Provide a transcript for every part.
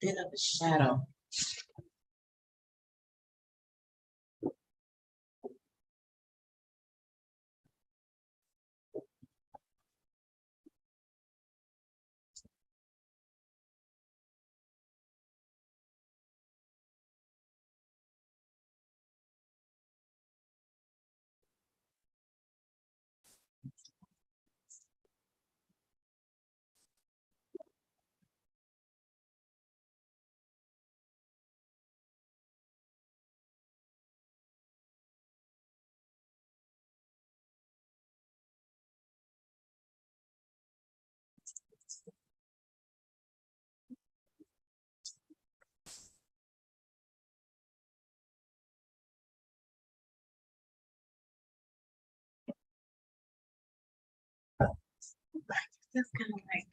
bit of a shadow. Just kind of like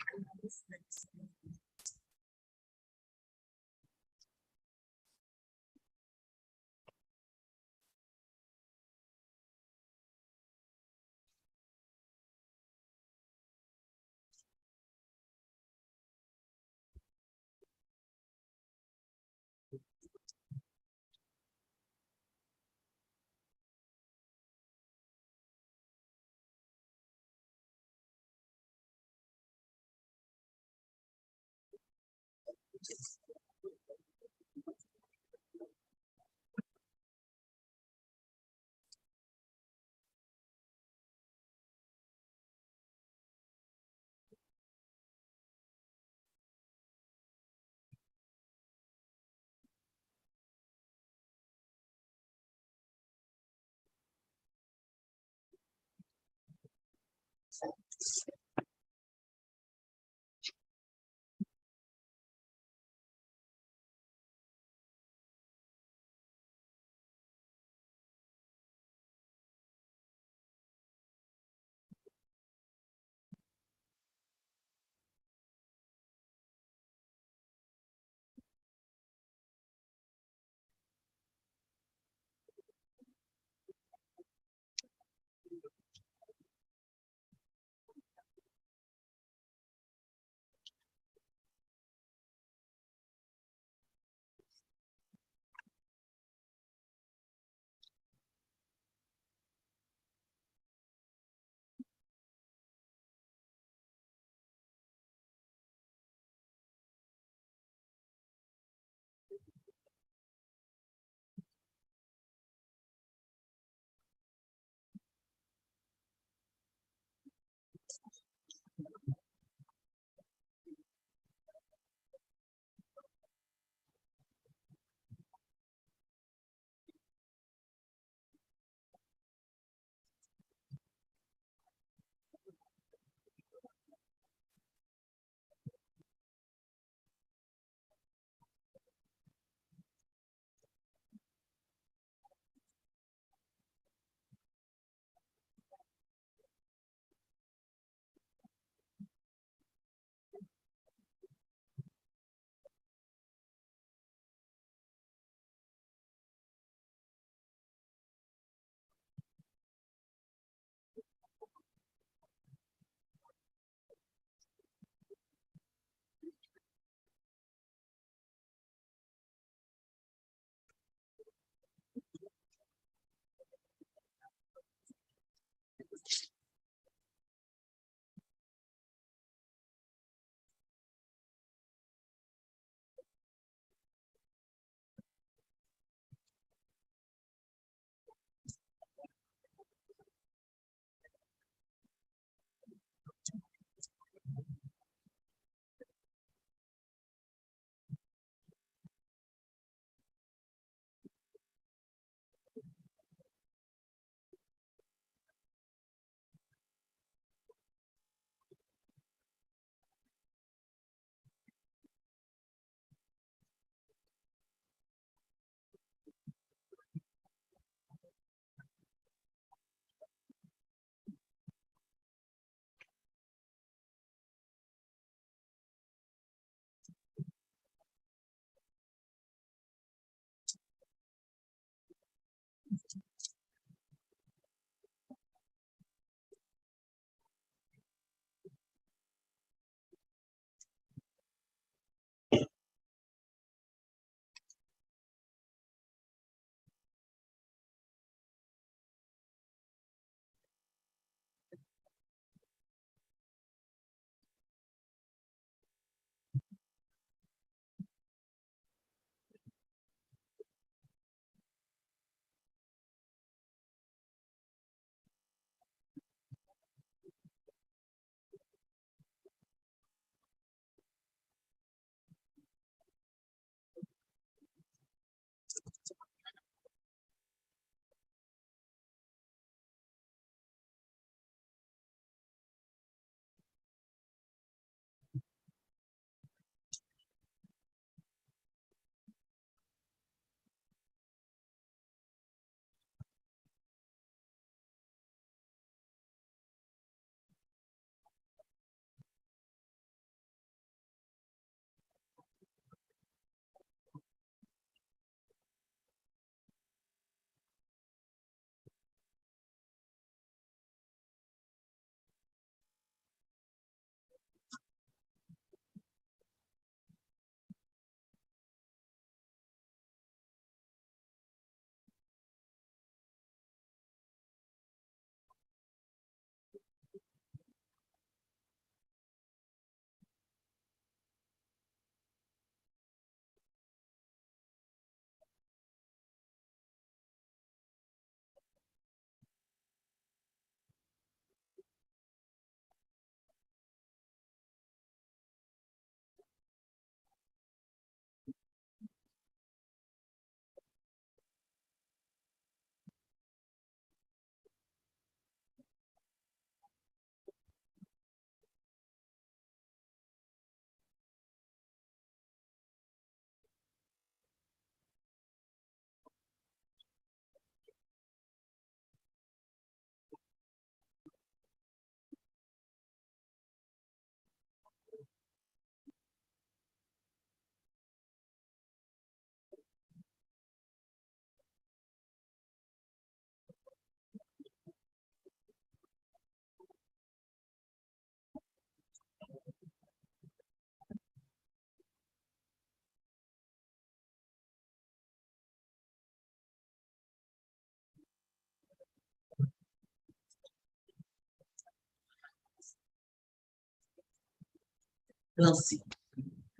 We'll see.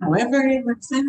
However, it works out.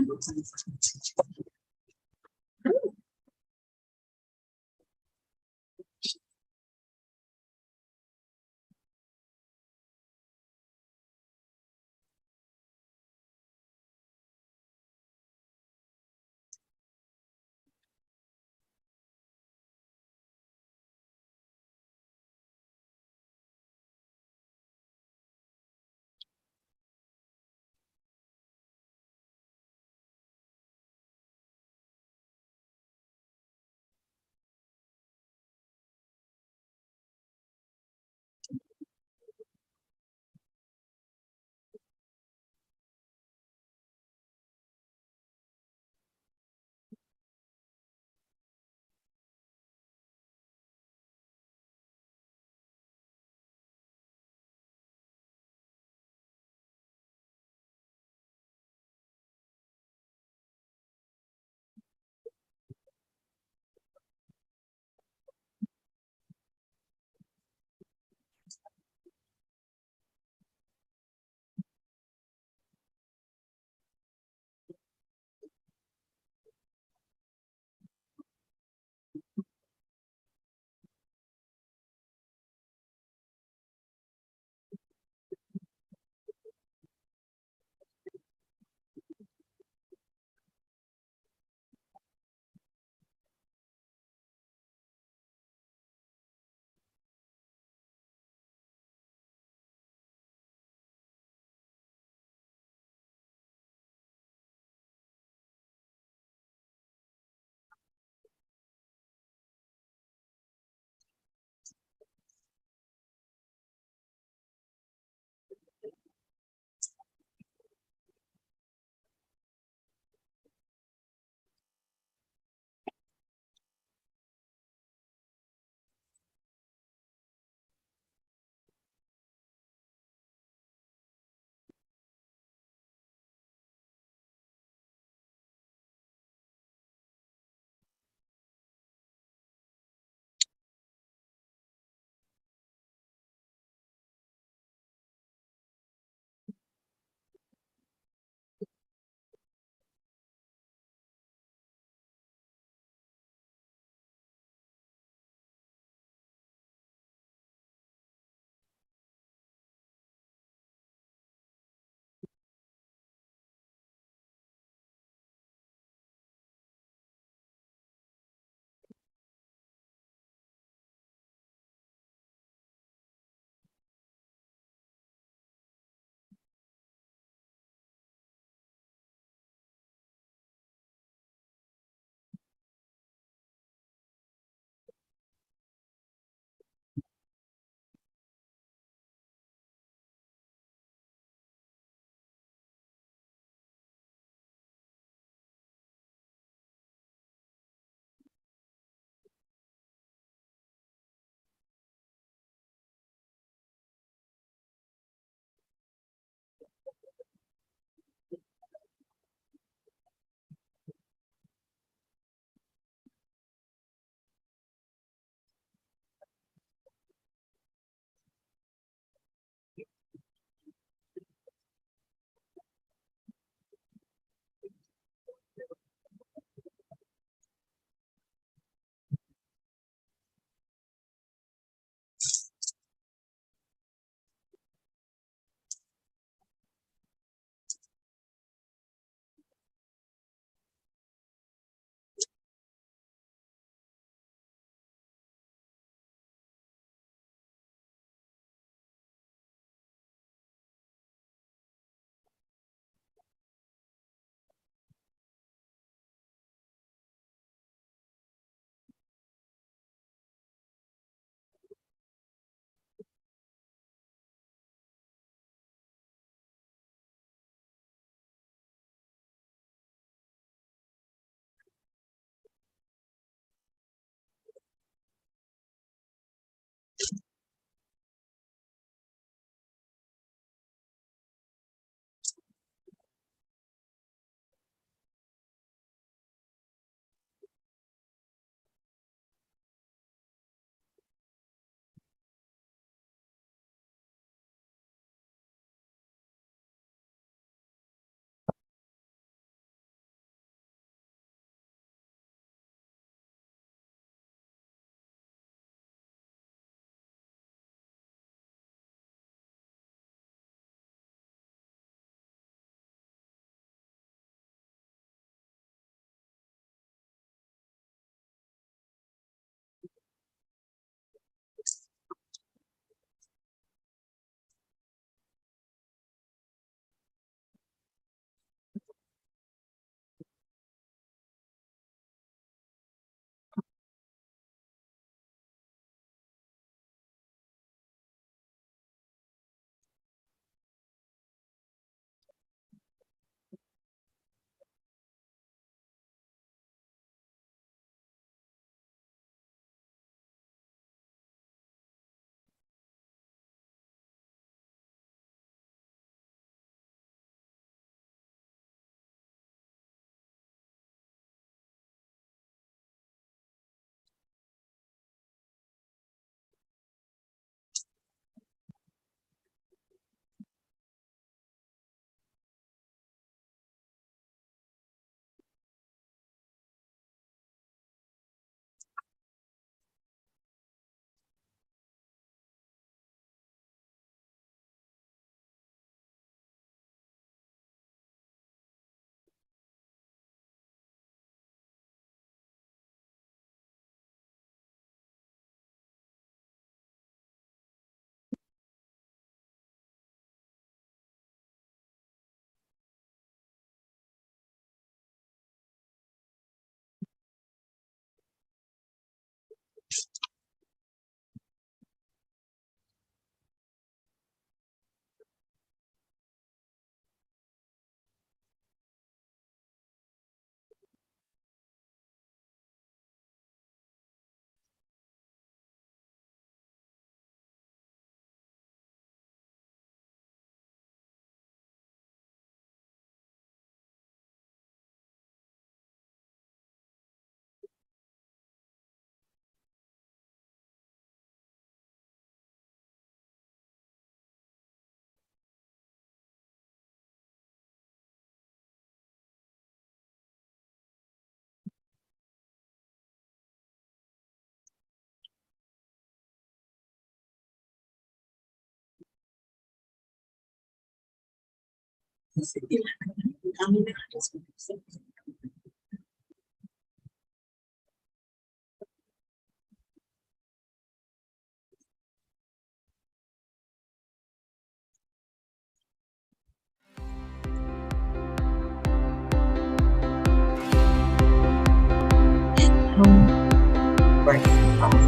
Right.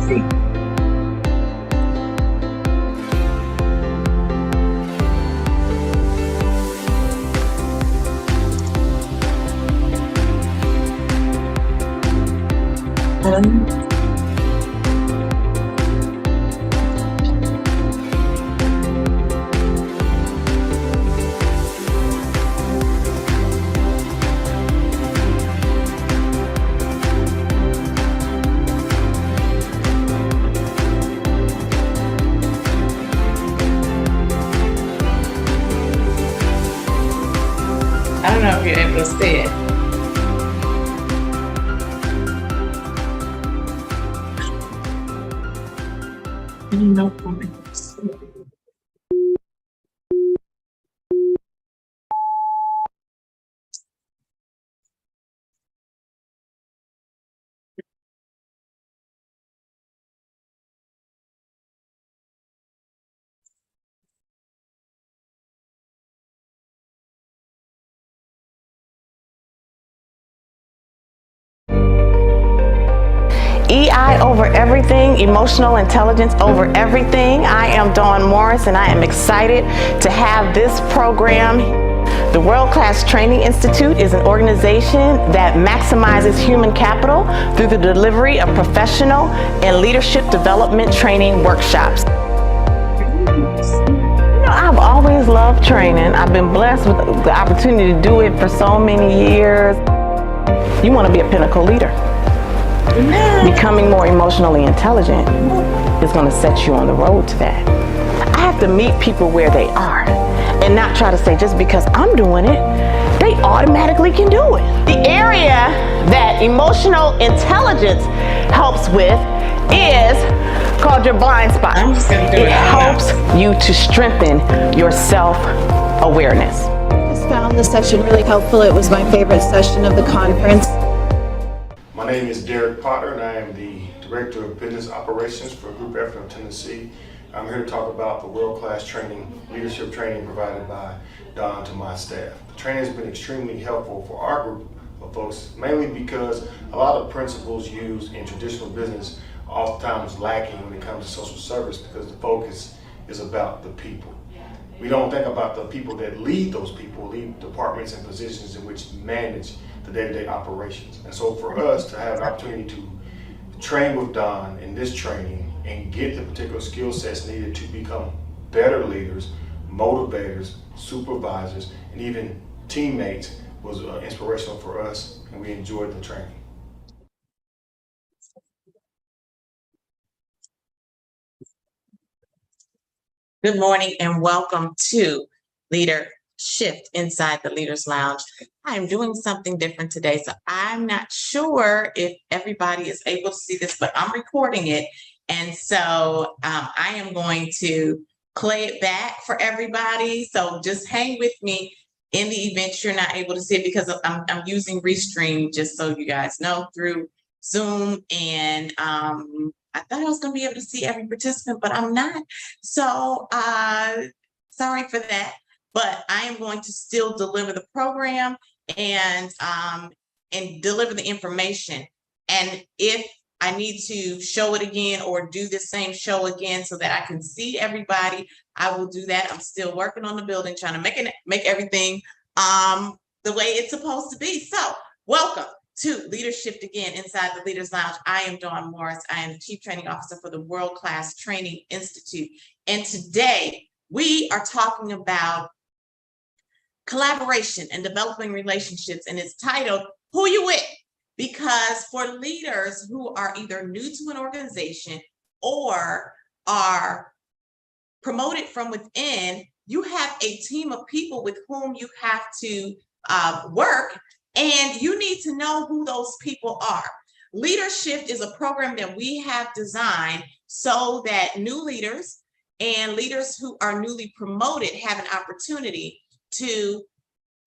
See. I don't know if you're able to see it. No comments. EI over everything, emotional intelligence over everything. I am Dawn Morris and I am excited to have this program. The World Class Training Institute is an organization that maximizes human capital through the delivery of professional and leadership development training workshops. I've always loved training. I've been blessed with the opportunity to do it for so many years. You want to be a pinnacle leader. Becoming more emotionally intelligent is going to set you on the road to that. I have to meet people where they are and not try to say just because I'm doing it, they automatically can do it. The area that emotional intelligence helps with is called your blind spot. I'm just gonna do it. It helps you to strengthen your self-awareness. I just found this session really helpful. It was my favorite session of the conference. My name is Derek Potter and I am the Director of Business Operations for Group Effort of Tennessee. I'm here to talk about the world-class training, leadership training provided by Don to my staff. The training has been extremely helpful for our group of folks, mainly because a lot of principles used in traditional business are oftentimes lacking when it comes to social service because the focus is about the people. We don't think about the people that lead those people, lead departments and positions in which manage the day-to-day operations. And so for us to have an opportunity to train with Don in this training and get the particular skill sets needed to become better leaders, motivators, supervisors, and even teammates was inspirational for us, and we enjoyed the training. Good morning and welcome to LeaderSHIFT inside the Leaders Lounge. I'm doing something different today, so I'm not sure if everybody is able to see this, but I'm recording it. And so I am going to play it back for everybody. So just hang with me in the event you're not able to see it because I'm using Restream, just so you guys know, through Zoom. And I thought I was going to be able to see every participant, but I'm not. So sorry for that. But I am going to still deliver the program and deliver the information. And if I need to show it again or do the same show again so that I can see everybody, I will do that. I'm still working on the building, trying to make everything the way it's supposed to be. So welcome to LeaderSHIFT again inside the Leaders Lounge. I am Dawn Morris. I am the Chief Training Officer for the World Class Training Institute. And today we are talking about collaboration and developing relationships, and it's titled Who You With? Because for leaders who are either new to an organization or are promoted from within, you have a team of people with whom you have to work, and you need to know who those people are. LeaderSHIFT is a program that we have designed so that new leaders and leaders who are newly promoted have an opportunity to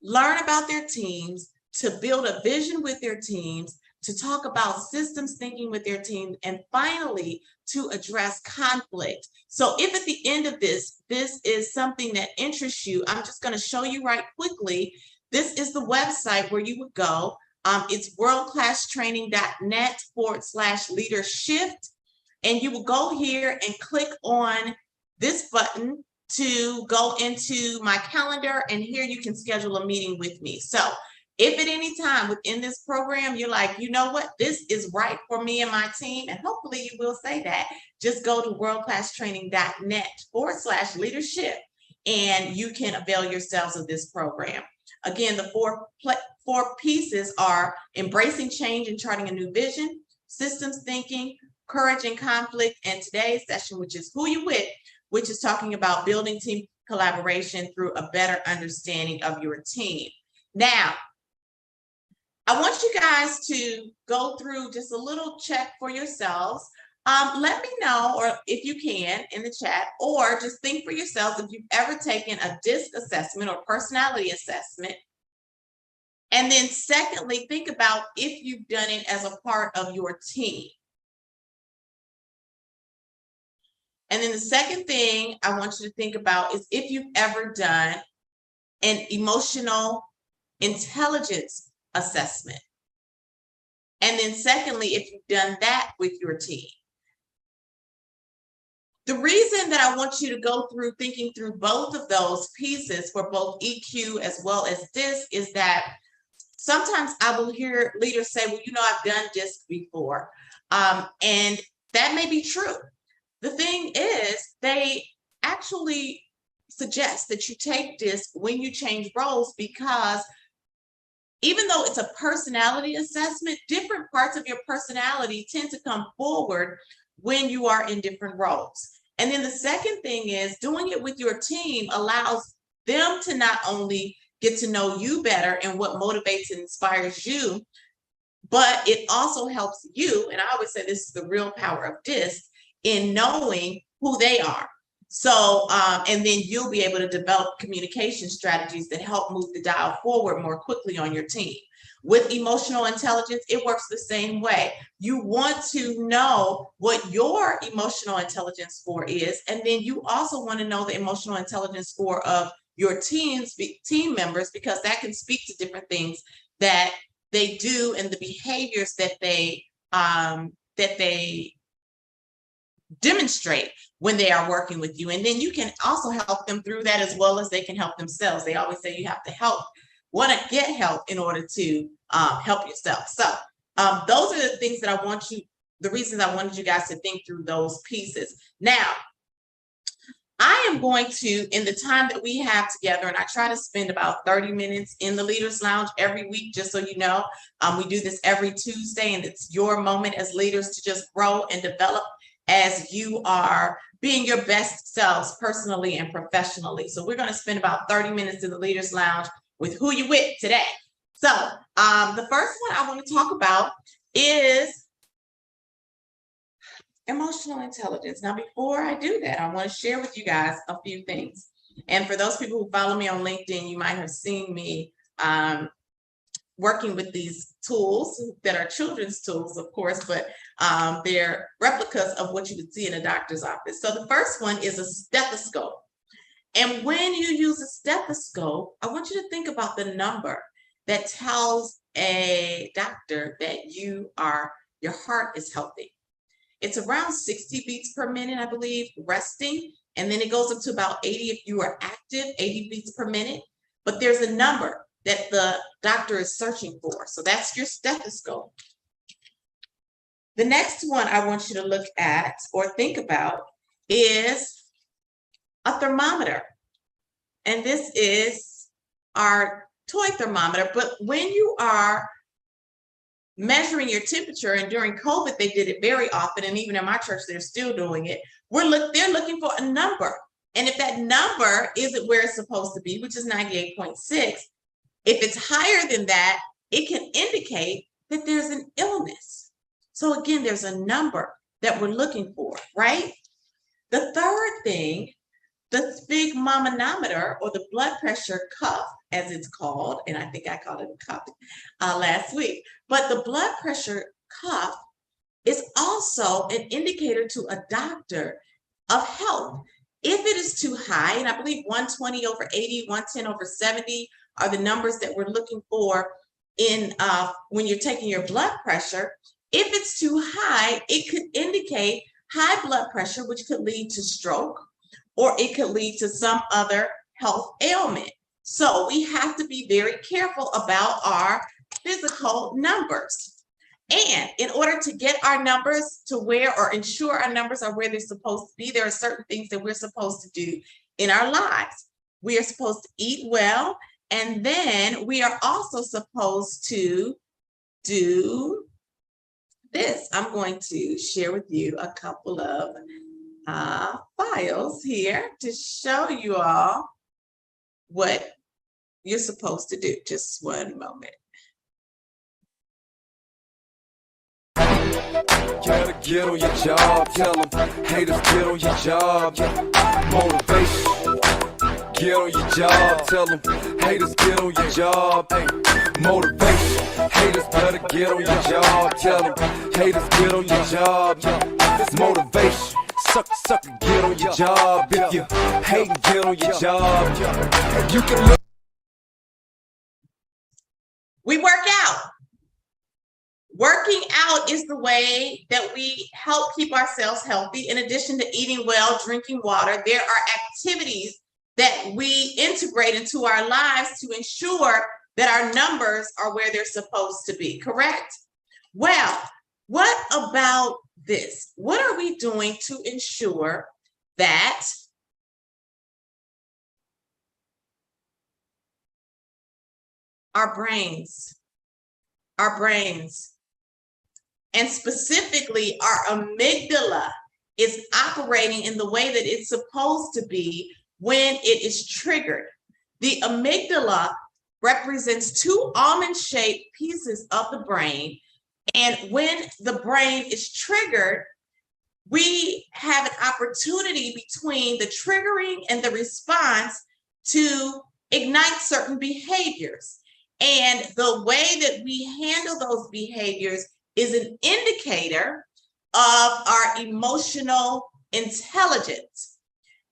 learn about their teams, to build a vision with their teams, to talk about systems thinking with their team, and finally, to address conflict. So if at the end of this is something that interests you, I'm just going to show you right quickly. This is the website where you would go. It's worldclasstraining.net/LeaderSHIFT. And you will go here and click on this button to go into my calendar. And here you can schedule a meeting with me. So if at any time within this program, you're like, you know what, this is right for me and my team, and hopefully you will say that, just go to worldclasstraining.net/LeaderSHIFT, and you can avail yourselves of this program. Again, the four pieces are embracing change and charting a new vision, systems thinking, courage and conflict, and today's session, which is Who You With, which is talking about building team collaboration through a better understanding of your team. Now, I want you guys to go through just a little check for yourselves. Let me know, or if you can, in the chat, or just think for yourselves if you've ever taken a DISC assessment or personality assessment. And then secondly, think about if you've done it as a part of your team. And then the second thing I want you to think about is if you've ever done an emotional intelligence assessment. And then secondly, if you've done that with your team. The reason that I want you to go through thinking through both of those pieces for both EQ as well as DISC is that sometimes I will hear leaders say, well, you know, I've done DISC before. And that may be true. The thing is, they actually suggest that you take DISC when you change roles, because even though it's a personality assessment, different parts of your personality tend to come forward when you are in different roles. And then the second thing is doing it with your team allows them to not only get to know you better and what motivates and inspires you, but it also helps you, and I always say this is the real power of DISC, in knowing who they are. So, and then you'll be able to develop communication strategies that help move the dial forward more quickly on your team. With emotional intelligence, it works the same way. You want to know what your emotional intelligence score is, and then you also want to know the emotional intelligence score of your team members, because that can speak to different things that they do and the behaviors that they demonstrate when they are working with you. And then you can also help them through that as well as they can help themselves. They always say you have to want to get help in order to help yourself. So those are the things that the reasons I wanted you guys to think through those pieces. Now, I am going to, in the time that we have together, and I try to spend about 30 minutes in the Leaders Lounge every week, just so you know, we do this every Tuesday, and it's your moment as leaders to just grow and develop as you are being your best selves personally and professionally. So we're going to spend about 30 minutes in the Leaders Lounge with Who You With today. So the first one I want to talk about is emotional intelligence. Now, before I do that, I want to share with you guys a few things. And for those people who follow me on LinkedIn, you might have seen me working with these tools that are children's tools, of course, but they're replicas of what you would see in a doctor's office. So the first one is a stethoscope. And when you use a stethoscope, I want you to think about the number that tells a doctor that your heart is healthy. It's around 60 beats per minute, I believe, resting. And then it goes up to about 80 if you are active, 80 beats per minute. But there's a number that the doctor is searching for. So that's your stethoscope. The next one I want you to look at or think about is a thermometer. And this is our toy thermometer. But when you are measuring your temperature, and during COVID, they did it very often, and even in my church, they're still doing it. They're looking for a number. And if that number isn't where it's supposed to be, which is 98.6, if it's higher than that, it can indicate that there's an illness. So again, there's a number that we're looking for, right? The third thing the sphygmomanometer, or the blood pressure cuff, as it's called, and I think I called it a cuff last week, but the blood pressure cuff is also an indicator to a doctor of health. If it is too high, and I believe 120 over 80, 110 over 70 are the numbers that we're looking for in when you're taking your blood pressure. If it's too high, it could indicate high blood pressure, which could lead to stroke, or it could lead to some other health ailment. So we have to be very careful about our physical numbers. And in order to get our numbers to where, or ensure our numbers are where they're supposed to be, there are certain things that we're supposed to do in our lives. We are supposed to eat well, and then we are also supposed to do this. I'm going to share with you a couple of files here to show you all what you're supposed to do. Just one moment. Gotta get on your job, tell them haters get on your job, motivation. Get on your job, tell them haters get on your job, hey, motivation. Haters better get on your job, tell them haters get on your job, it's motivation. Sucker, get on your job. If you hate, get on your job. You can look. We work out. Working out is the way that we help keep ourselves healthy. In addition to eating well, drinking water, there are activities that we integrate into our lives to ensure that our numbers are where they're supposed to be, correct? Well, what about this? What are we doing to ensure that our brains, and specifically our amygdala, is operating in the way that it's supposed to be when it is triggered? The amygdala represents two almond-shaped pieces of the brain, and when the brain is triggered, we have an opportunity between the triggering and the response to ignite certain behaviors. And the way that we handle those behaviors is an indicator of our emotional intelligence.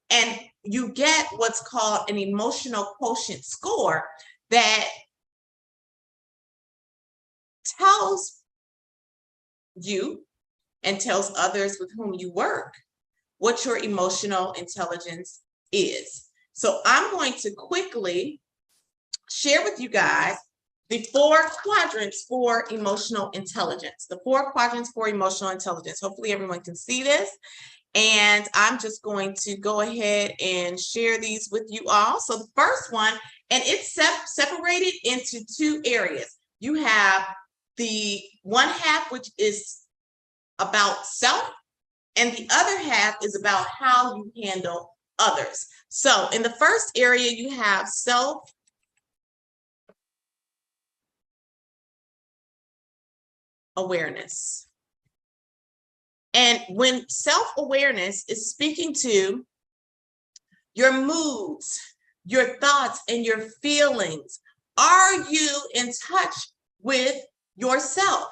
And you get what's called an emotional quotient score that tells you and tells others with whom you work what your emotional intelligence is. So I'm going to quickly share with you guys the 4 quadrants for emotional intelligence. The 4 quadrants for emotional intelligence. Hopefully everyone can see this. And I'm just going to go ahead and share these with you all. So the first one, and it's separated into 2 areas. You have the one half, which is about self, and the other half is about how you handle others. So in the first area, you have self-awareness. And when self-awareness is speaking to your moods, your thoughts, and your feelings, are you in touch with yourself?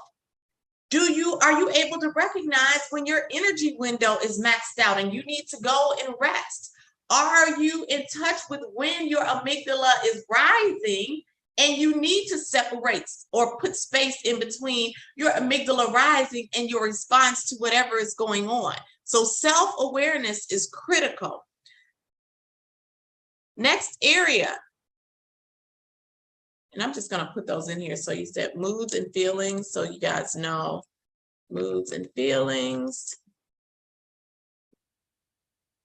Are you able to recognize when your energy window is maxed out and you need to go and rest? Are you in touch with when your amygdala is rising and you need to separate or put space in between your amygdala rising and your response to whatever is going on? So self-awareness is critical. Next area, and I'm just going to put those in here. So you said moods and feelings, so you guys know moods and feelings.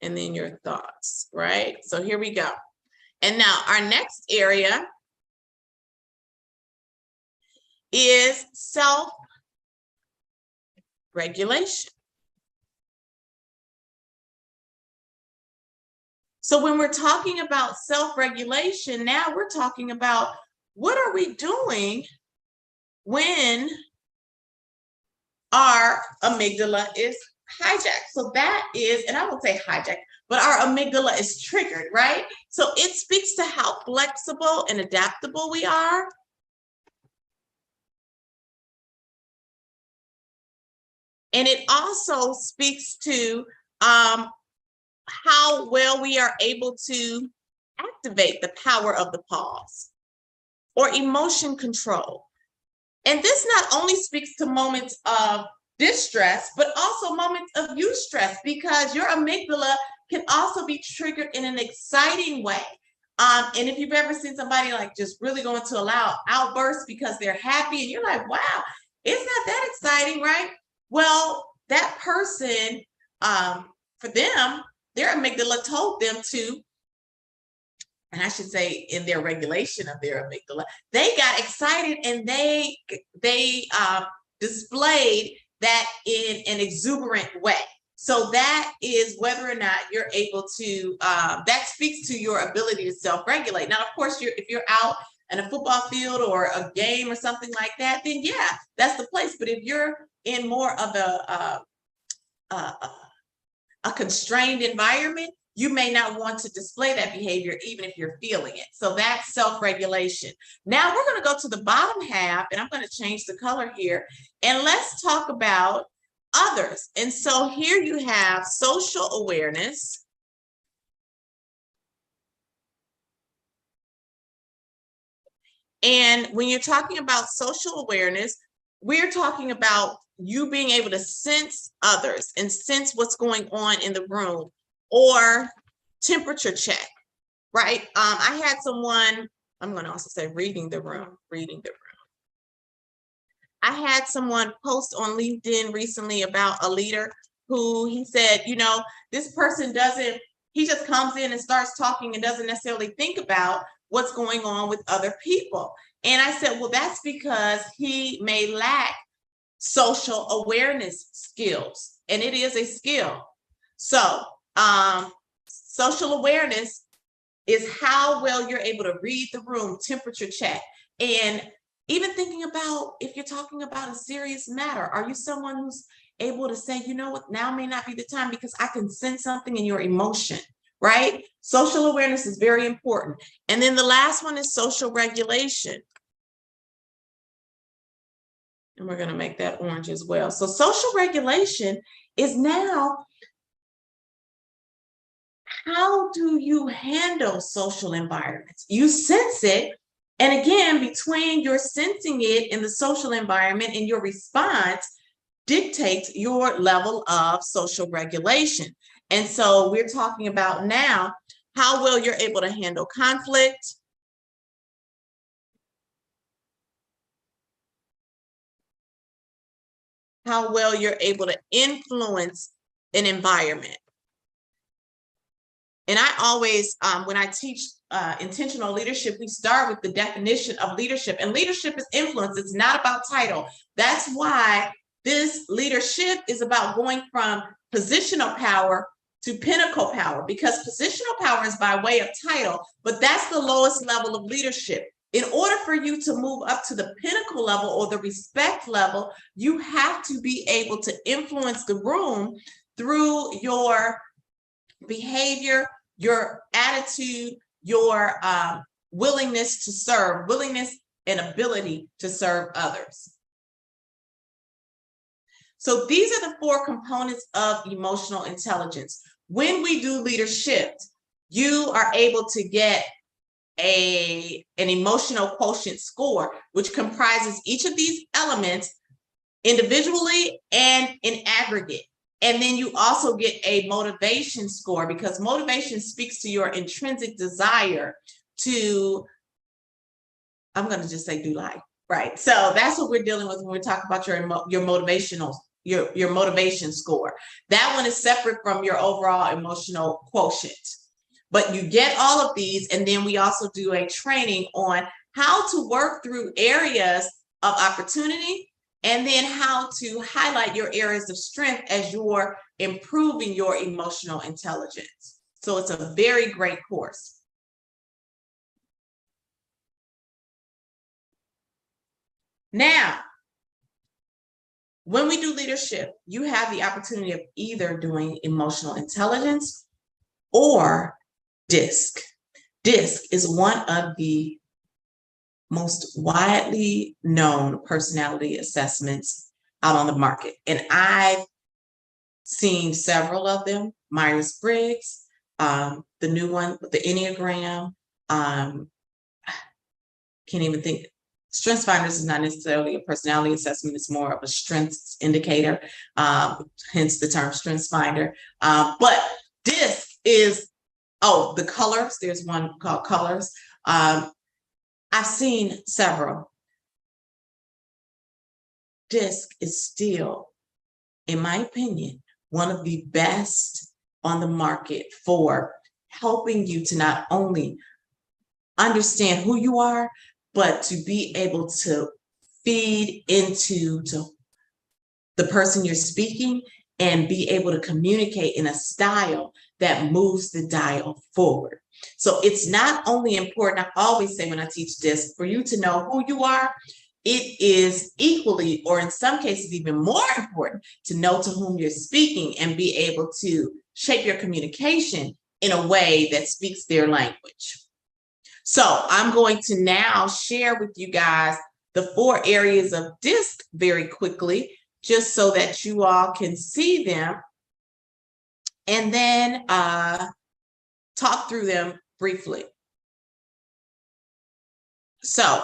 And then your thoughts, right? So here we go. And now our next area is self-regulation. So when we're talking about self-regulation, now we're talking about what are we doing when our amygdala is hijacked? So that is, and I won't say hijacked, but our amygdala is triggered, right? So it speaks to how flexible and adaptable we are. And it also speaks to how well we are able to activate the power of the pause or emotion control. And this not only speaks to moments of distress, but also moments of eustress, because your amygdala can also be triggered in an exciting way. And if you've ever seen somebody like just really going to a loud outburst because they're happy and you're like, wow, it's not that exciting, right? Well, that person, for them, their amygdala told them to, and I should say in their regulation of their amygdala, they got excited and they displayed that in an exuberant way. So that is whether or not you're able to, that speaks to your ability to self-regulate. Now, of course, if you're out in a football field or a game or something like that, then yeah, that's the place. But if you're in more of a constrained environment, you may not want to display that behavior even if you're feeling it. So that's self-regulation. Now we're going to go to the bottom half, and I'm going to change the color here, and let's talk about others. And so here you have social awareness. And when you're talking about social awareness, we're talking about you being able to sense others and sense what's going on in the room, or temperature check, right? I had someone, I'm going to also say reading the room. I had someone post on LinkedIn recently about a leader who he said, you know, this person he just comes in and starts talking and doesn't necessarily think about what's going on with other people. And I said, well, that's because he may lack social awareness skills, and it is a skill. So social awareness is how well you're able to read the room, temperature check, and even thinking about if you're talking about a serious matter, are you someone who's able to say, you know what, now may not be the time because I can sense something in your emotion, right? Social awareness is very important. And then the last one is social regulation. And we're going to make that orange as well. So social regulation is now, how do you handle social environments? You sense it. And again, between your sensing it in the social environment and your response dictates your level of social regulation. And so we're talking about now how well you're able to handle conflict, how well you're able to influence an environment. And I always, when I teach intentional leadership, we start with the definition of leadership. And leadership is influence. It's not about title. That's why this leadership is about going from positional power to pinnacle power, because positional power is by way of title, but that's the lowest level of leadership. In order for you to move up to the pinnacle level or the respect level, you have to be able to influence the room through your behavior, your attitude, your willingness to serve, willingness and ability to serve others. So these are the 4 components of emotional intelligence. When we do LeaderSHIFT, you are able to get an emotional quotient score, which comprises each of these elements individually and in aggregate. And then you also get a motivation score, because motivation speaks to your intrinsic desire to, I'm going to just say, do life, right? So that's what we're dealing with when we talk about your motivation score. That one is separate from your overall emotional quotient. But you get all of these, and then we also do a training on how to work through areas of opportunity, and then how to highlight your areas of strength as you're improving your emotional intelligence. So it's a very great course. Now, when we do LeaderSHIFT, you have the opportunity of either doing emotional intelligence or DISC. DISC is one of the most widely known personality assessments out on the market. And I've seen several of them, Myers-Briggs, the new one, the Enneagram, can't even think. StrengthsFinders is not necessarily a personality assessment, it's more of a strengths indicator, hence the term StrengthsFinder. But DISC is, the colors, there's one called colors. I've seen several. DISC is still, in my opinion, one of the best on the market for helping you to not only understand who you are, but to be able to feed into the person you're speaking and be able to communicate in a style that moves the dial forward. So it's not only important, I always say when I teach this, for you to know who you are, it is equally, or in some cases even more important, to know to whom you're speaking and be able to shape your communication in a way that speaks their language. So I'm going to now share with you guys the 4 areas of DISC very quickly, just so that you all can see them, and then talk through them briefly. So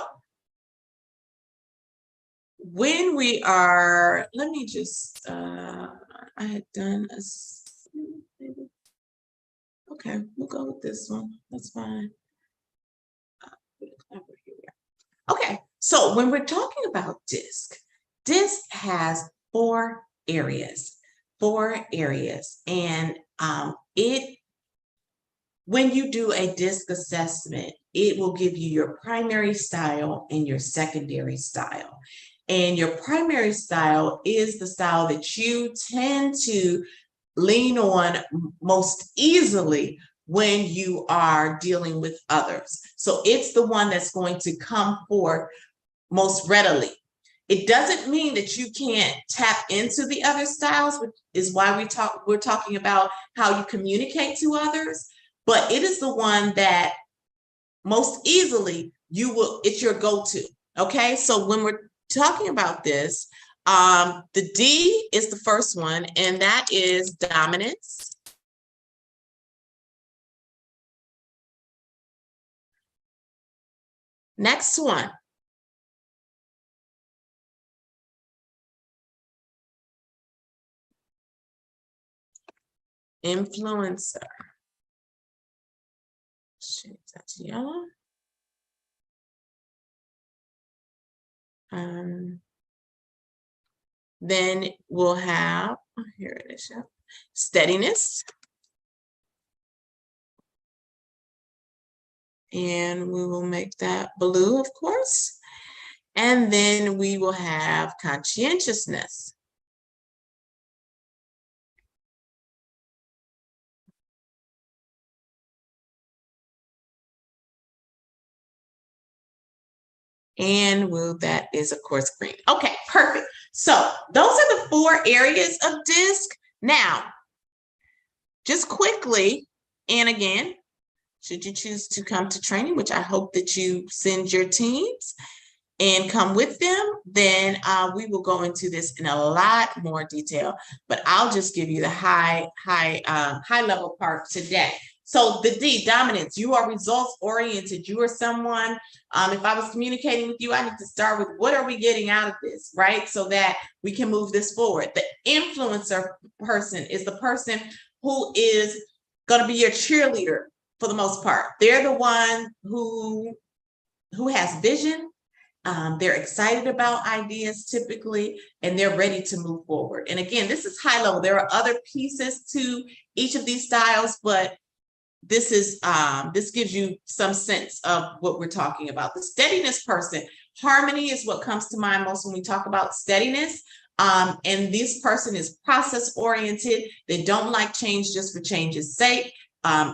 when we are, let me just, I had done okay, we'll go with this one, that's fine. Okay, so when we're talking about DISC, DISC has 4 areas, and when you do a DISC assessment, it will give you your primary style and your secondary style. And your primary style is the style that you tend to lean on most easily when you are dealing with others. So it's the one that's going to come forth most readily. It doesn't mean that you can't tap into the other styles, which is why we're talking about how you communicate to others, but it is the one that most easily it's your go-to. Okay, so when we're talking about this, the D is the first one, and that is dominance. Next one. Influencer. Change that to yellow. Then we'll have, here it is, steadiness. And we will make that blue, of course. And then we will have conscientiousness. And that is, of course, green. Okay, perfect. So those are the 4 areas of DISC. Now, just quickly, and again, should you choose to come to training, which I hope that you send your teams and come with them, then we will go into this in a lot more detail, but I'll just give you the high level part today. So the D, dominance, you are results oriented. You are someone, if I was communicating with you, I need to start with what are we getting out of this, right? So that we can move this forward. The influencer person is the person who is going to be your cheerleader for the most part. They're the one who has vision. They're excited about ideas typically, and they're ready to move forward. And again, this is high level. There are other pieces to each of these styles, but this gives you some sense of what we're talking about. The steadiness person, harmony is what comes to mind most when we talk about steadiness. And this person is process oriented. They don't like change just for change's sake.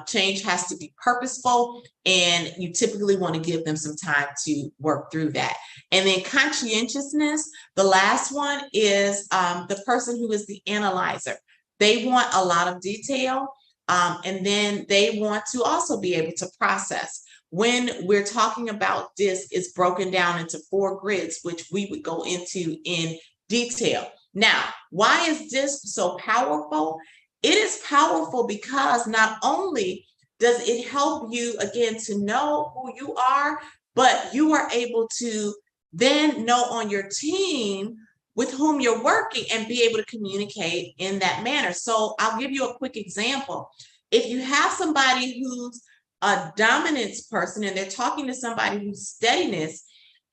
Change has to be purposeful, and you typically want to give them some time to work through that. And then conscientiousness, the last one is the person who is the analyzer. They want a lot of detail. And then they want to also be able to process. When we're talking about DISC, it's broken down into 4 grids, which we would go into in detail. Now, why is DISC so powerful? It is powerful because not only does it help you, again, to know who you are, but you are able to then know on your team with whom you're working and be able to communicate in that manner. So I'll give you a quick example. If you have somebody who's a dominance person and they're talking to somebody who's steadiness,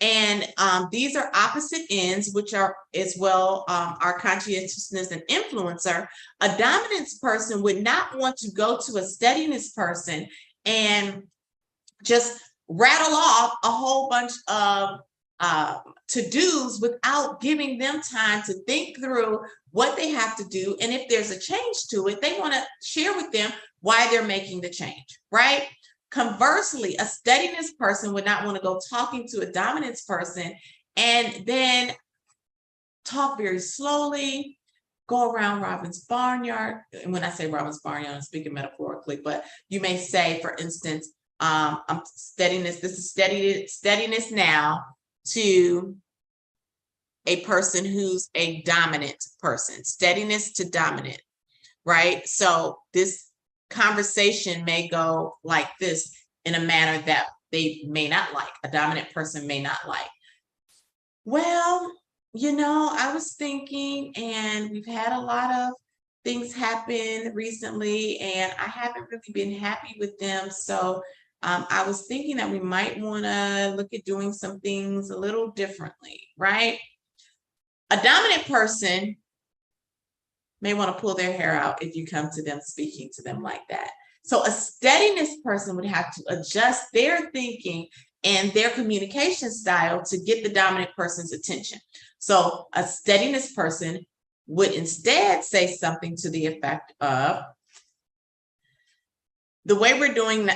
and these are opposite ends, which are as well our conscientiousness and influencer. A dominance person would not want to go to a steadiness person and just rattle off a whole bunch of to-dos without giving them time to think through what they have to do. And if there's a change to it, they want to share with them why they're making the change, right? Conversely, a steadiness person would not want to go talking to a dominance person and then talk very slowly, go around Robin's barnyard. And when I say Robin's barnyard, I'm speaking metaphorically, but you may say, for instance, I'm steadiness, this is steadiness now to a person who's a dominant person, steadiness to dominant, right? So this conversation may go like this in a manner that they may not like, a dominant person may not like. Well, I was thinking, and we've had a lot of things happen recently, and I haven't really been happy with them. So I was thinking that we might want to look at doing some things a little differently, right? A dominant person may want to pull their hair out if you come to them speaking to them like that. So a steadiness person would have to adjust their thinking and their communication style to get the dominant person's attention. So a steadiness person would instead say something to the effect of, the way we're doing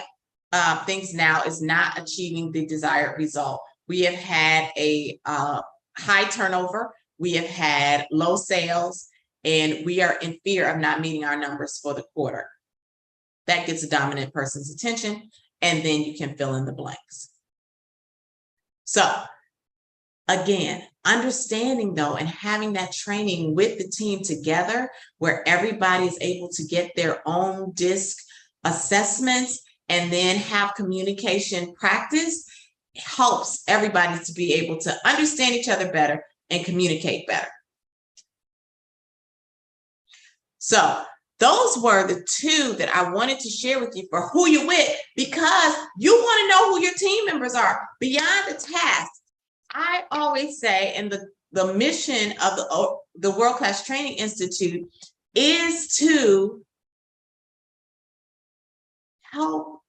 things now is not achieving the desired result. We have had a high turnover, we have had low sales, and we are in fear of not meeting our numbers for the quarter. That gets a dominant person's attention, and then you can fill in the blanks. So again, understanding though, and having that training with the team together where everybody is able to get their own DISC assessments and then have communication practice helps everybody to be able to understand each other better and communicate better. So those were the 2 that I wanted to share with you for who you're with, because you want to know who your team members are beyond the task. I always say, and the mission of the World Class Training Institute is to help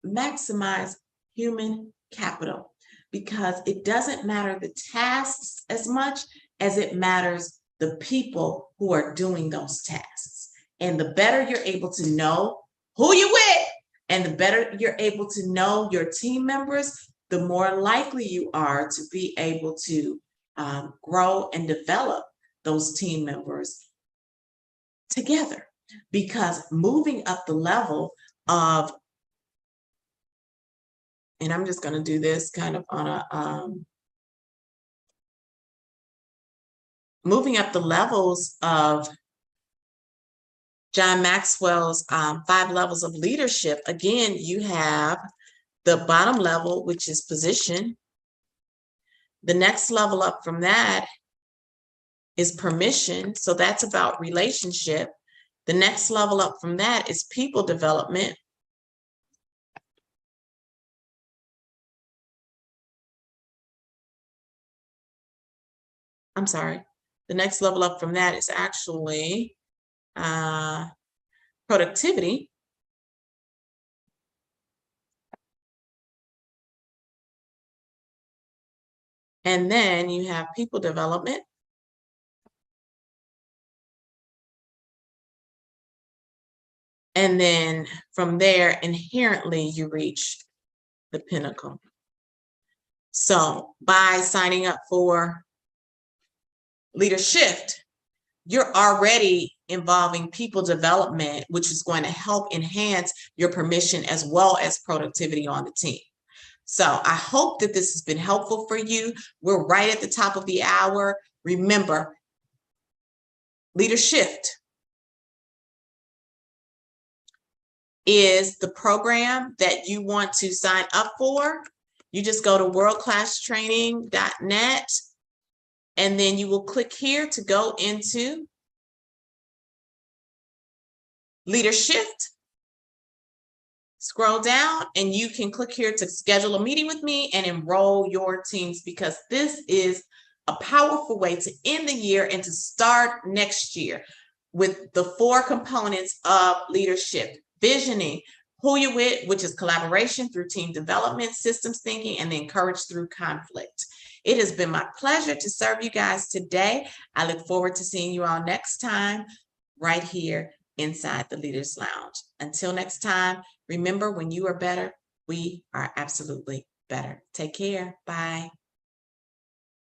maximize human capital, because it doesn't matter the tasks as much as it matters the people who are doing those tasks. And the better you're able to know who you're with, and the better you're able to know your team members, the more likely you are to be able to grow and develop those team members together. Because moving up the level of, and I'm just going to do this kind of on a, moving up the levels of John Maxwell's 5 levels of leadership. Again, you have the bottom level, which is position. The next level up from that is permission. So that's about relationship. The next level up from that is people development. I'm sorry. The next level up from that is actually productivity. And then you have people development. And then from there, inherently, you reach the pinnacle. So by signing up for LeaderSHIFT, you're already involving people development, which is going to help enhance your permission as well as productivity on the team. So I hope that this has been helpful for you. We're right at the top of the hour. Remember, LeaderSHIFT is the program that you want to sign up for. You just go to worldclasstraining.net, and then you will click here to go into LeaderSHIFT. Scroll down and you can click here to schedule a meeting with me and enroll your teams, because this is a powerful way to end the year and to start next year with the 4 components of LeaderSHIFT: visioning, who you're with, which is collaboration through team development, systems thinking, and then courage through conflict. It has been my pleasure to serve you guys today. I look forward to seeing you all next time right here inside the Leaders Lounge. Until next time, remember, when you are better, we are absolutely better. Take care. Bye.